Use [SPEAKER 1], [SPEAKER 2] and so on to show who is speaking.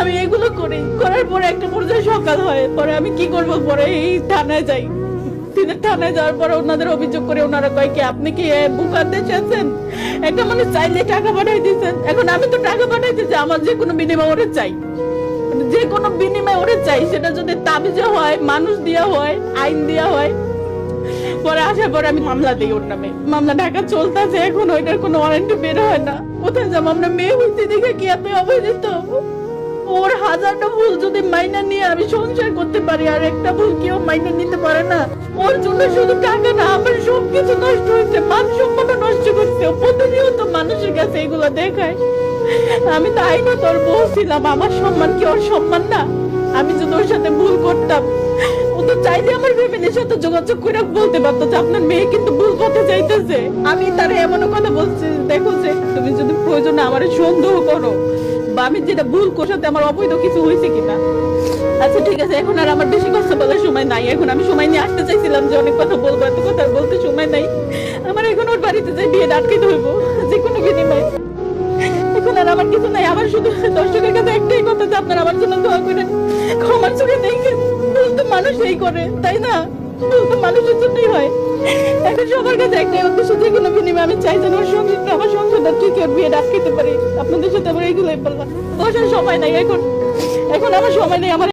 [SPEAKER 1] আমি এগুলো করি, করার পরে একটা পর্যায়ে সকাল হয়, পরে আমি কি করব, পরে এই থানায় যাই। থানায় যাওয়ার পরে ওনাদের অভিযোগ করে, ওনারা কয় কি আপনি কি বুকার দেশে আছেন, একটা মানুষ চাইলে টাকা পাঠাই দিচ্ছেন। এখন আমি তো টাকা পাঠাইতে চাই, আমার যে কোনো বিনিময় ওরে চাই, যে কোনো বিনিময় ওরে চাই, সেটা যদি তাবিজে হয়, মানুষ দিয়া হয়, আইন দিয়া হয়। পরে আসার পরে আমি মামলা দিই ওর নামে, মামলা ঢাকা চলতেছে, এখন ওইটার কোনো ওয়ারেন্টি বের হয় না। কোথায় যাবো আমরা, মেয়ে হইতে দেখে কি আপনি অবহেলিত? ওর হাজারটা ভুল যদি মাইনা নিয়ে আমি সংসার করতে পারি, আর একটা ভুল কেউ মাইনা নিতে পারে না। ওর জন্য শুধু টাকা না, আমার সবকিছু নষ্ট হয়েছে, মান সম্মান নষ্ট করছে। প্রতিনিয়ত মানুষের কাছে এগুলো দেখায়। আমি তো আইনত ওর বউ ছিলাম, আমার সম্মান কি ওর সম্মান না? আমি যদি ওর সাথে ভুল করতাম, ও তো চাইলে আমার ফ্যামিলির সাথে যোগাযোগ করে বলতে পারতো যে আপনার মেয়ে কিন্তু ভুল পথে যাইতেছে। আমি তারা এমনও কথা বলছি, দেখো যে তুমি যদি প্রয়োজনে আমার সন্দেহ করো, বা আমি যেটা ভুল করতে আমার অবৈধ কিছু হয়েছে কিনা। আচ্ছা ঠিক আছে, এখন আর আমার বেশি কথা বলার সময় নাই। এখন আমি সময় নিয়ে আসতে চাইছিলাম যে অনেক কথা বলবো, এত কথা বলতে সময় নাই আমার। এখন ওর বাড়িতে যাই, বিয়ে আটকাতে হইব যে কোনো বিনিময়ে। এখন আর আমার কিছু নাই, আমার শুধু দর্শকের কাছে একটাই কথা যে আপনারা আমার জন্য দোয়া করেন, ক্ষমার চোখে দেখেন। ভুল তো মানুষ এই করে, তাই না? ভুল তো মানুষের জন্যই হয়। এখন সবার কাছে একটাই উদ্দেশ্য, যে কোনো বিনিময়ে আমি চাই যেন ওর সংসারটা, আমার সংসারটা ঠিক ওর বিয়ে আটকাতে পারি। আপনাদের সাথে আমার এইগুলোই বললাম, বসার সময় নাই এখন, এখন আমার সময় নেই। আমার